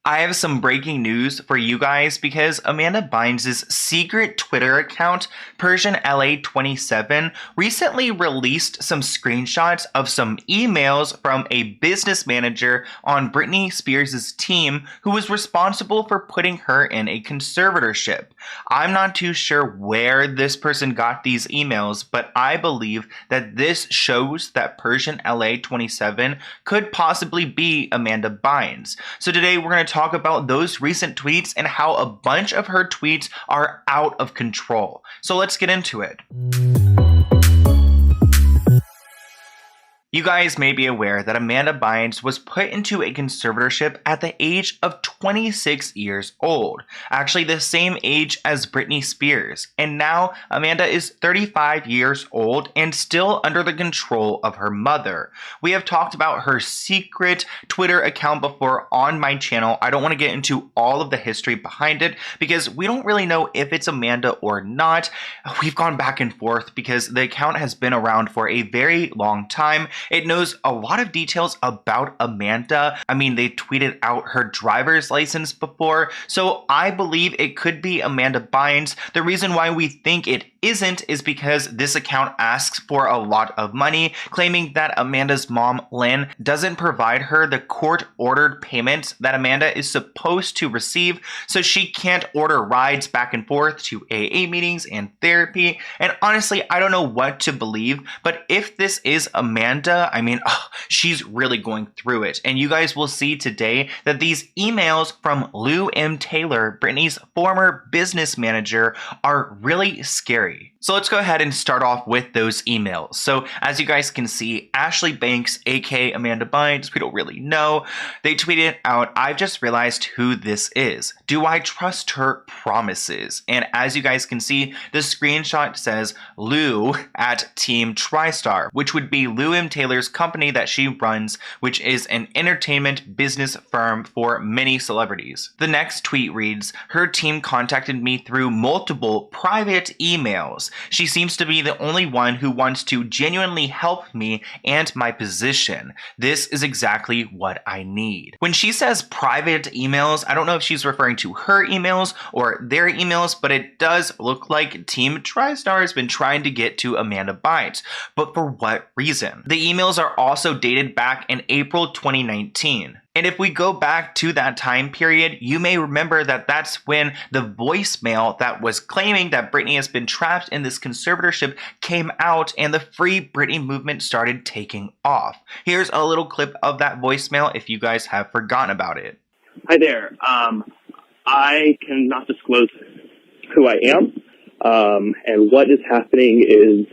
I have some breaking news for you guys because Amanda Bynes' secret Twitter account, Persian LA27, recently released some screenshots of some emails from a business manager on Britney Spears' team who was responsible for putting her in a conservatorship. I'm not too sure where this person got these emails, but I believe that this shows that Persian LA27 could possibly be Amanda Bynes. So today we're going to talk about those recent tweets and how a bunch of her tweets are out of control. So let's get into it. You guys may be aware that Amanda Bynes was put into a conservatorship at the age of 26 years old, actually the same age as Britney Spears, and now Amanda is 35 years old and still under the control of her mother. We have talked about her secret Twitter account before on my channel. I don't want to get into all of the history behind it because we don't really know if it's Amanda or not. We've gone back and forth because the account has been around for a very long time. It knows a lot of details about Amanda. I mean, they tweeted out her driver's license before, so I believe it could be Amanda Bynes. The reason why we think it isn't is because this account asks for a lot of money, claiming that Amanda's mom, Lynn, doesn't provide her the court-ordered payments that Amanda is supposed to receive, so she can't order rides back and forth to AA meetings and therapy. And honestly, I don't know what to believe, but if this is Amanda, I mean, she's really going through it. And you guys will see today that these emails from Lou M. Taylor, Britney's former business manager, are really scary. So let's go ahead and start off with those emails. So as you guys can see, Ashley Banks, aka Amanda Bynes, we don't really know, they tweeted out, "I've just realized who this is. Do I trust her promises?" And as you guys can see, the screenshot says Lou at Team TriStar, which would be Lou M. Taylor's company that she runs, which is an entertainment business firm for many celebrities. The next tweet reads, "Her team contacted me through multiple private emails. She seems to be the only one who wants to genuinely help me and my position. This is exactly what I need." When she says private emails, I don't know if she's referring to her emails or their emails, but it does look like Team TriStar has been trying to get to Amanda Bynes. But for what reason? The emails are also dated back in April 2019. And if we go back to that time period, you may remember that that's when the voicemail that was claiming that Britney has been trapped in this conservatorship came out and the Free Britney movement started taking off. Here's a little clip of that voicemail if you guys have forgotten about it. "Hi there. I cannot disclose who I am, and what is happening is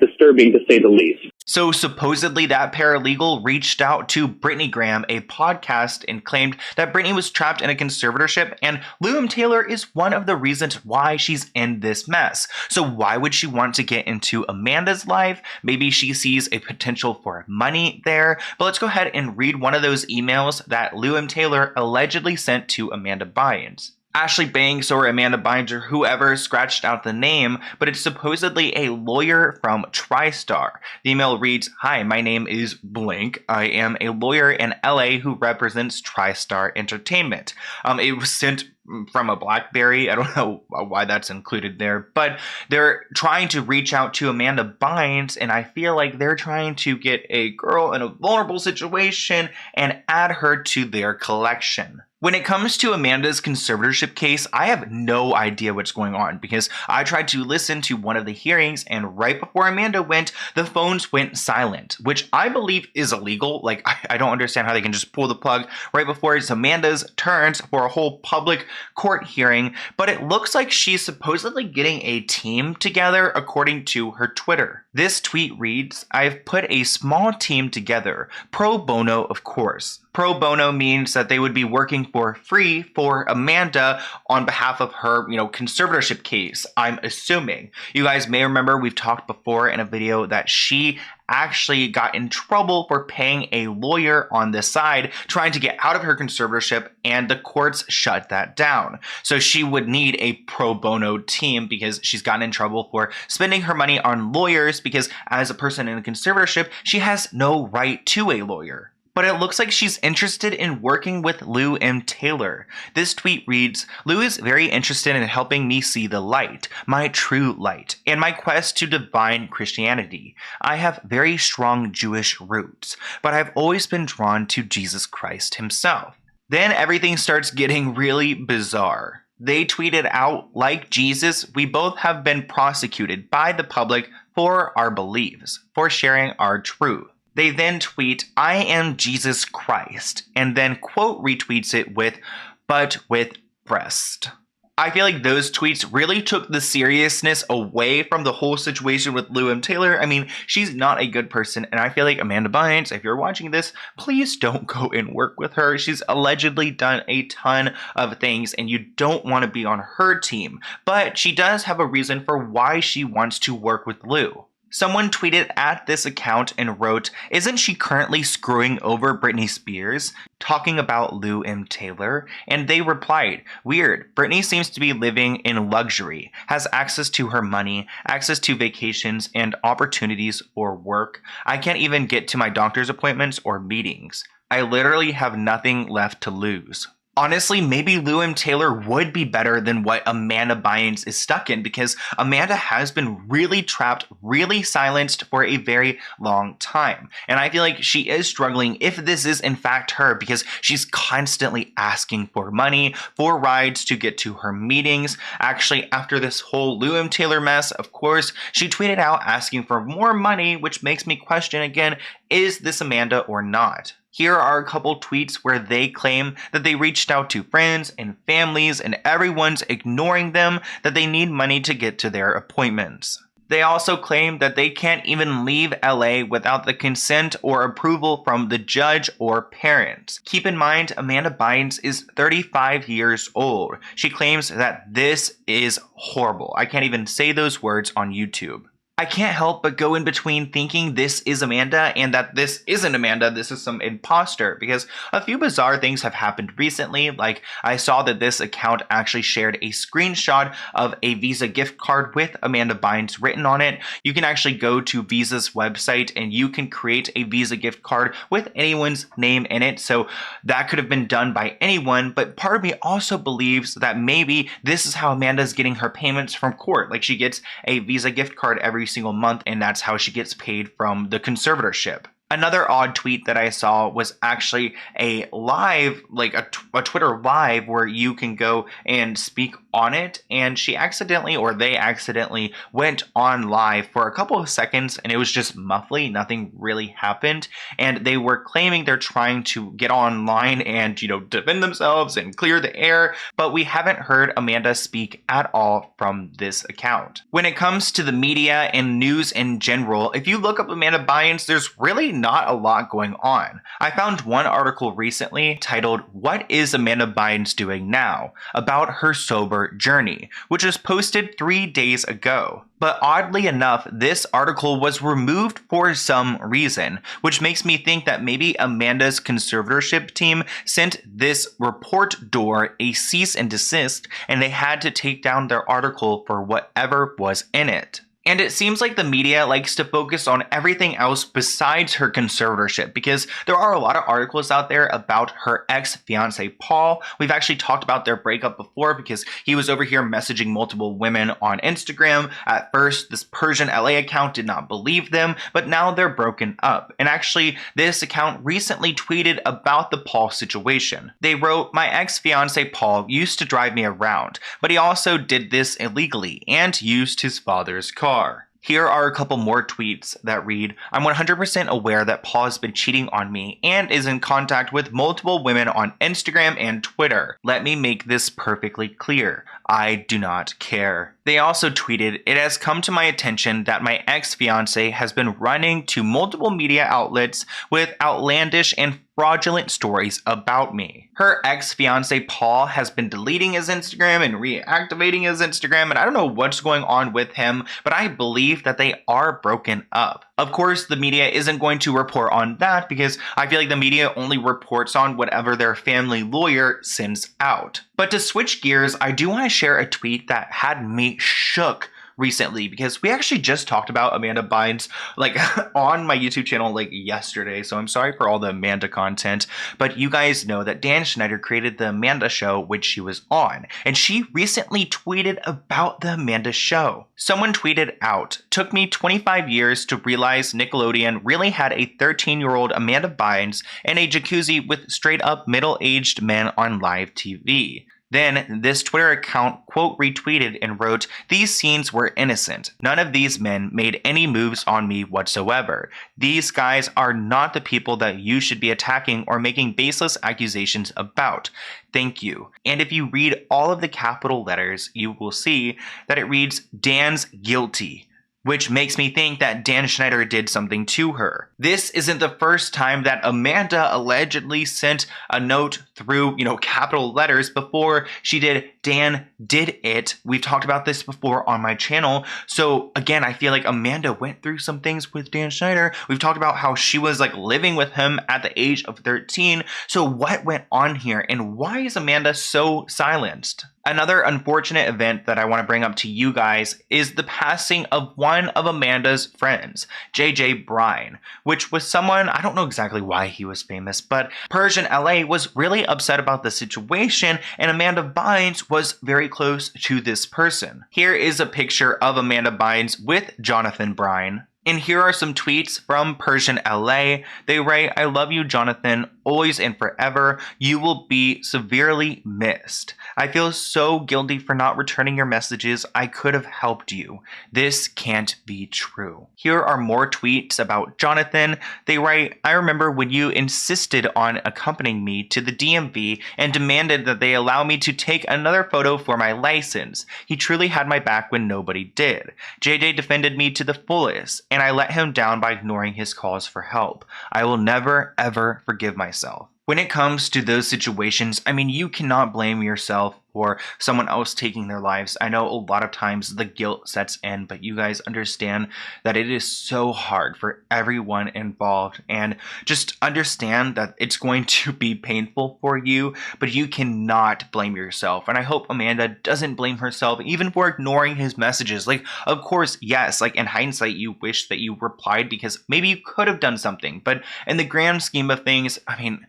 disturbing to say the least." So supposedly that paralegal reached out to Britney Graham, a podcast, and claimed that Britney was trapped in a conservatorship, and Lou M. Taylor is one of the reasons why she's in this mess. So why would she want to get into Amanda's life? Maybe she sees a potential for money there. But let's go ahead and read one of those emails that Lou M. Taylor allegedly sent to Amanda Bynes. Ashley Banks or Amanda Bynes or whoever scratched out the name, but it's supposedly a lawyer from TriStar. The email reads, "Hi, my name is blank. I am a lawyer in LA who represents TriStar Entertainment." It was sent from a BlackBerry. I don't know why that's included there, but they're trying to reach out to Amanda Bynes, and I feel like they're trying to get a girl in a vulnerable situation and add her to their collection. When it comes to Amanda's conservatorship case, I have no idea what's going on because I tried to listen to one of the hearings and right before Amanda went, the phones went silent, which I believe is illegal. Like, I don't understand how they can just pull the plug right before it's Amanda's turns for a whole public court hearing, but it looks like she's supposedly getting a team together according to her Twitter. This tweet reads, "I've put a small team together, pro bono of course." Pro bono means that they would be working for free for Amanda on behalf of her, conservatorship case, I'm assuming. You guys may remember we've talked before in a video that she actually got in trouble for paying a lawyer on the side trying to get out of her conservatorship, and the courts shut that down. So she would need a pro bono team because she's gotten in trouble for spending her money on lawyers because as a person in a conservatorship, she has no right to a lawyer. but it looks like she's interested in working with Lou M. Taylor. This tweet reads, Lou is very interested in helping me see the light, my true light, and my quest to divine Christianity. I have very strong Jewish roots, but I've always been drawn to Jesus Christ himself. Then everything starts getting really bizarre. They tweeted out, like Jesus, we both have been prosecuted by the public for our beliefs, for sharing our truth. They then tweet, I am Jesus Christ, and then quote retweets it with, but with breast. I feel like those tweets really took the seriousness away from the whole situation with Lou M. Taylor. I mean, she's not a good person, and I feel like Amanda Bynes, if you're watching this, please don't go and work with her. She's allegedly done a ton of things, and you don't want to be on her team. But she does have a reason for why she wants to work with Lou. Someone tweeted at this account and wrote, isn't she currently screwing over Britney Spears? Talking about Lou M. Taylor? And they replied, weird, Britney seems to be living in luxury, has access to her money, access to vacations and opportunities or work. I can't even get to my doctor's appointments or meetings. I literally have nothing left to lose. Honestly, maybe Lou M. Taylor would be better than what Amanda Bynes is stuck in, because Amanda has been really trapped, really silenced for a very long time. And I feel like she is struggling if this is in fact her, because she's constantly asking for money, for rides to get to her meetings. Actually, after this whole Lou M. Taylor mess, of course, she tweeted out asking for more money, which makes me question again, is this Amanda or not? Here are a couple tweets where they claim that they reached out to friends and families and everyone's ignoring them, that they need money to get to their appointments. They also claim that they can't even leave LA without the consent or approval from the judge or parents. Keep in mind, Amanda Bynes is 35 years old. She claims that this is horrible. I can't even say those words on YouTube. I can't help but go in between thinking this is Amanda and that this isn't Amanda, this is some imposter, because a few bizarre things have happened recently. Like, I saw that this account actually shared a screenshot of a Visa gift card with Amanda Bynes written on it. You can actually go to Visa's website and you can create a Visa gift card with anyone's name in it, so that could have been done by anyone, but part of me also believes that maybe this is how Amanda's getting her payments from court. Like, she gets a Visa gift card every single month, and that's how she gets paid from the conservatorship. Another odd tweet that I saw was actually a live, like a Twitter live where you can go and speak on it, and she accidentally, or they accidentally, went on live for a couple of seconds and it was just muffly, nothing really happened, and they were claiming they're trying to get online and, you know, defend themselves and clear the air, but we haven't heard Amanda speak at all from this account. When it comes to the media and news in general, if you look up Amanda Bynes, there's really not a lot going on. I found one article recently titled, What is Amanda Bynes Doing Now? About her sober journey, which was posted 3 days ago. But oddly enough, this article was removed for some reason, which makes me think that maybe Amanda's conservatorship team sent this report door a cease and desist, and they had to take down their article for whatever was in it. And it seems like the media likes to focus on everything else besides her conservatorship, because there are a lot of articles out there about her ex-fiance Paul. We've actually talked about their breakup before because he was over here messaging multiple women on Instagram. At first, this Persian LA account did not believe them, but now they're broken up. And actually, this account recently tweeted about the Paul situation. They wrote, my ex-fiance Paul used to drive me around, but he also did this illegally and used his father's car. Here are a couple more tweets that read, I'm 100% aware that Paul has been cheating on me and is in contact with multiple women on Instagram and Twitter. Let me make this perfectly clear. I do not care. They also tweeted, it has come to my attention that my ex-fiance has been running to multiple media outlets with outlandish and fraudulent stories about me. Her ex-fiance Paul has been deleting his Instagram and reactivating his Instagram, and I don't know what's going on with him, but I believe that they are broken up. Of course, the media isn't going to report on that because I feel like the media only reports on whatever their family lawyer sends out. But to switch gears, I do want to share a tweet that had me shook recently because we actually just talked about Amanda Bynes like on my YouTube channel like yesterday. So I'm sorry for all the Amanda content, but you guys know that Dan Schneider created the Amanda Show, which she was on, and she recently tweeted about the Amanda Show. Someone tweeted out, "Took me 25 years to realize Nickelodeon really had a 13-year-old Amanda Bynes in a jacuzzi with straight up middle-aged men on live TV." Then this Twitter account quote retweeted and wrote, "These scenes were innocent. None of these men made any moves on me whatsoever. These guys are not the people that you should be attacking or making baseless accusations about. Thank you." And if you read all of the capital letters, you will see that it reads Dan's guilty, which makes me think that Dan Schneider did something to her. This isn't the first time that Amanda allegedly sent a note through, capital letters. Before she did, Dan did it. We've talked about this before on my channel. So again, I feel like Amanda went through some things with Dan Schneider. We've talked about how she was like living with him at the age of 13. So what went on here, and why is Amanda so silenced? Another unfortunate event that I want to bring up to you guys is the passing of one of Amanda's friends, JJ Bryan, which was someone, I don't know exactly why he was famous, but Persian LA was really upset about the situation, and Amanda Bynes was very close to this person. Here is a picture of Amanda Bynes with Jonathan Bryan. And here are some tweets from Persian LA. They write, "I love you, Jonathan, always and forever. You will be severely missed. I feel so guilty for not returning your messages. I could have helped you. This can't be true." Here are more tweets about Jonathan. They write, "I remember when you insisted on accompanying me to the DMV and demanded that they allow me to take another photo for my license. He truly had my back when nobody did. JJ defended me to the fullest, and I let him down by ignoring his calls for help. I will never, ever forgive myself." When it comes to those situations, I mean, you cannot blame yourself for someone else taking their lives. I know a lot of times the guilt sets in, but you guys understand that it is so hard for everyone involved, and just understand that it's going to be painful for you, but you cannot blame yourself. And I hope Amanda doesn't blame herself even for ignoring his messages. Like, of course, yes, like in hindsight, you wish that you replied because maybe you could have done something, but in the grand scheme of things, I mean,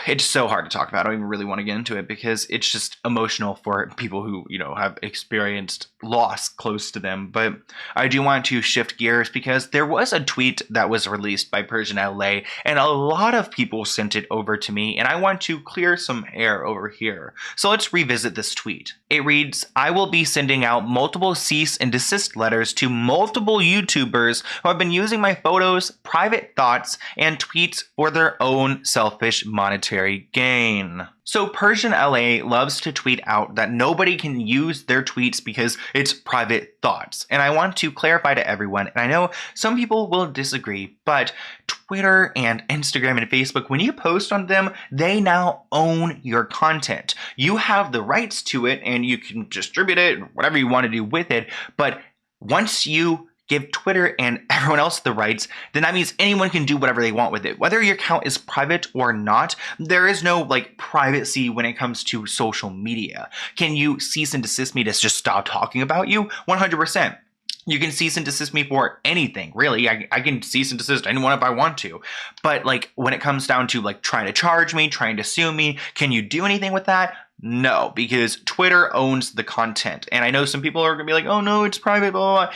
it's so hard to talk about. I don't even really want to get into it because it's just emotional for people who, have experienced loss close to them. But I do want to shift gears because there was a tweet that was released by Persian LA, and a lot of people sent it over to me, and I want to clear some air over here. So let's revisit this tweet. It reads, "I will be sending out multiple cease and desist letters to multiple YouTubers who have been using my photos, private thoughts, and tweets for their own selfish monetary gain." So Persian LA loves to tweet out that nobody can use their tweets because it's private thoughts. And I want to clarify to everyone, and I know some people will disagree, but Twitter and Instagram and Facebook, when you post on them, they now own your content. You have the rights to it and you can distribute it, whatever you want to do with it. But once you give Twitter and everyone else the rights, then that means anyone can do whatever they want with it. Whether your account is private or not, there is no privacy when it comes to social media. Can you cease and desist me to just stop talking about you? 100%. You can cease and desist me for anything, really. I can cease and desist anyone if I want to. But when it comes down to trying to charge me, trying to sue me, can you do anything with that? No, because Twitter owns the content. And I know some people are going to be like, "Oh no, it's private, blah, blah, blah."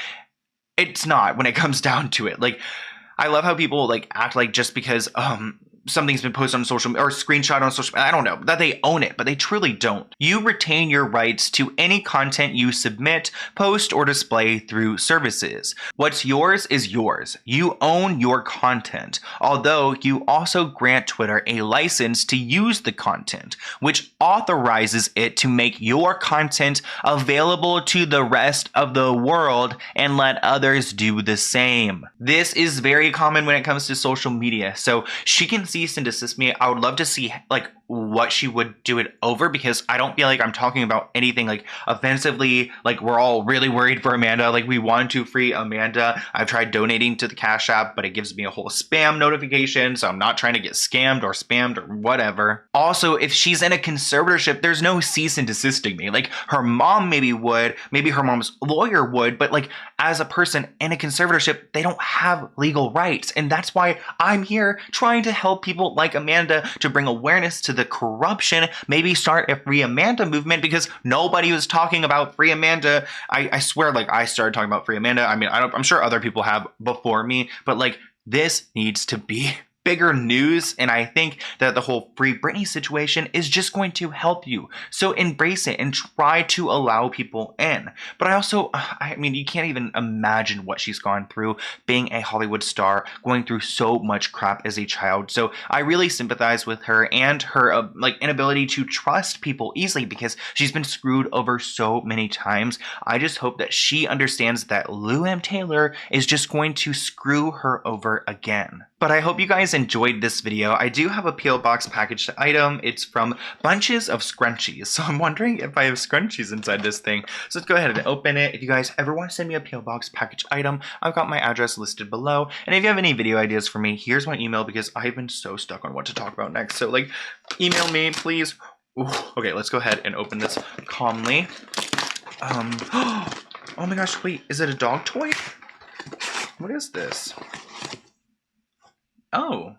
It's not when it comes down to it. I love how people act like just because something's been posted on social media or screenshot on social media, I don't know, that they own it, but they truly don't. You retain your rights to any content you submit, post, or display through services. What's yours is yours. You own your content, although you also grant Twitter a license to use the content, which authorizes it to make your content available to the rest of the world and let others do the same. This is very common when it comes to social media, so she can cease and desist me. I would love to see what she would do it over, because I don't feel like I'm talking about anything like offensively. Like, we're all really worried for Amanda. Like, we want to free Amanda. I've tried donating to the Cash App, but it gives me a whole spam notification, so I'm not trying to get scammed or spammed or whatever. Also, if she's in a conservatorship, there's no cease and desisting me. Like, her mom maybe would, maybe her mom's lawyer would, but like, as a person in a conservatorship, they don't have legal rights. And that's why I'm here trying to help people like Amanda to bring awareness to the corruption, maybe start a Free Amanda movement, because nobody was talking about Free Amanda. I swear, like, I started talking about Free Amanda. I mean, I'm sure other people have before me, but like, this needs to be bigger news, and I think that the whole Free Britney situation is just going to help you. So embrace it and try to allow people in. But I mean, you can't even imagine what she's gone through being a Hollywood star, going through so much crap as a child. So I really sympathize with her and her like inability to trust people easily, because she's been screwed over so many times. I just hope that she understands that Lou M. Taylor is just going to screw her over again. But I hope you guys enjoyed this video. I do have a P.O. Box packaged item. It's from Bunches of Scrunchies. So I'm wondering if I have scrunchies inside this thing. So let's go ahead and open it. If you guys ever want to send me a P.O. Box packaged item, I've got my address listed below. And if you have any video ideas for me, here's my email, because I've been so stuck on what to talk about next. So like, email me, please. Ooh, okay, let's go ahead and open this calmly. Oh my gosh, wait, is it a dog toy? What is this? Oh,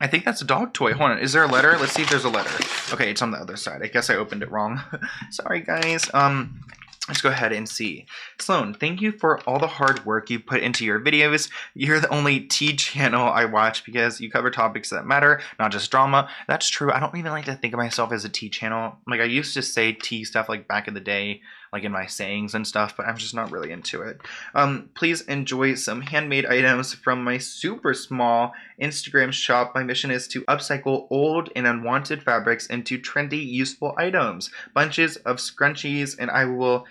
I think that's a dog toy. Hold on, is there a letter? Let's see if there's a letter. Okay, it's on the other side. I guess I opened it wrong. Sorry, guys. Let's go ahead and see. Sloan, thank you for all the hard work you put into your videos. You're the only tea channel I watch because you cover topics that matter, not just drama. That's true. I don't even like to think of myself as a tea channel. Like, I used to say tea stuff like back in the day, like in my sayings and stuff, but I'm just not really into it. Please enjoy some handmade items from my super small Instagram shop. My mission is to upcycle old and unwanted fabrics into trendy, useful items. Bunches of scrunchies, and I will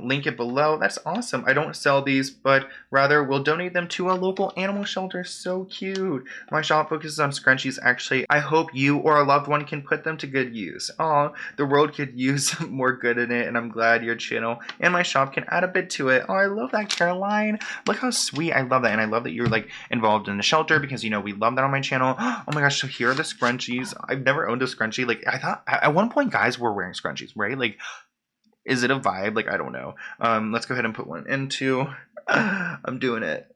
link it below. That's awesome. I don't sell these, but rather will donate them to a local animal shelter. So cute. My shop focuses on scrunchies, actually. I hope you or a loved one can put them to good use. Aw, the world could use more good in it, and I'm glad your channel and my shop can add a bit to it. Oh, I love that, Caroline. Look how sweet. I love that, and I love that you're like involved in the shelter, because you know we love that on my channel. Oh my gosh, so here are the scrunchies. I've never owned a scrunchie. Like, I thought at one point guys were wearing scrunchies, right? Like, is it a vibe? Like, I don't know. Let's go ahead and put one into. I'm doing it.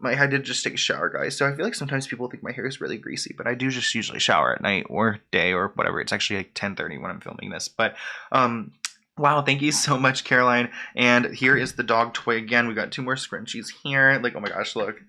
I did just take a shower, guys, so I feel like sometimes people think my hair is really greasy, but I do just usually shower at night or day or whatever. It's actually like 10:30 when I'm filming this, but wow, thank you so much, Caroline. And here is the dog toy again. We got 2 more scrunchies here. Like, oh my gosh, look.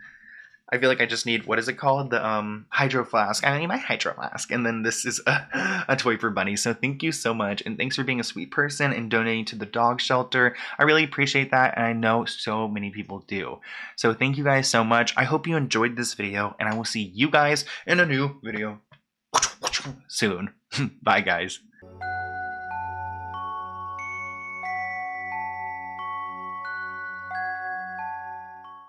I feel like I just need, what is it called? The hydro flask. I need my hydro flask. And then this is a toy for Bunny. So thank you so much. And thanks for being a sweet person and donating to the dog shelter. I really appreciate that. And I know so many people do. So thank you guys so much. I hope you enjoyed this video. And I will see you guys in a new video soon. Bye, guys.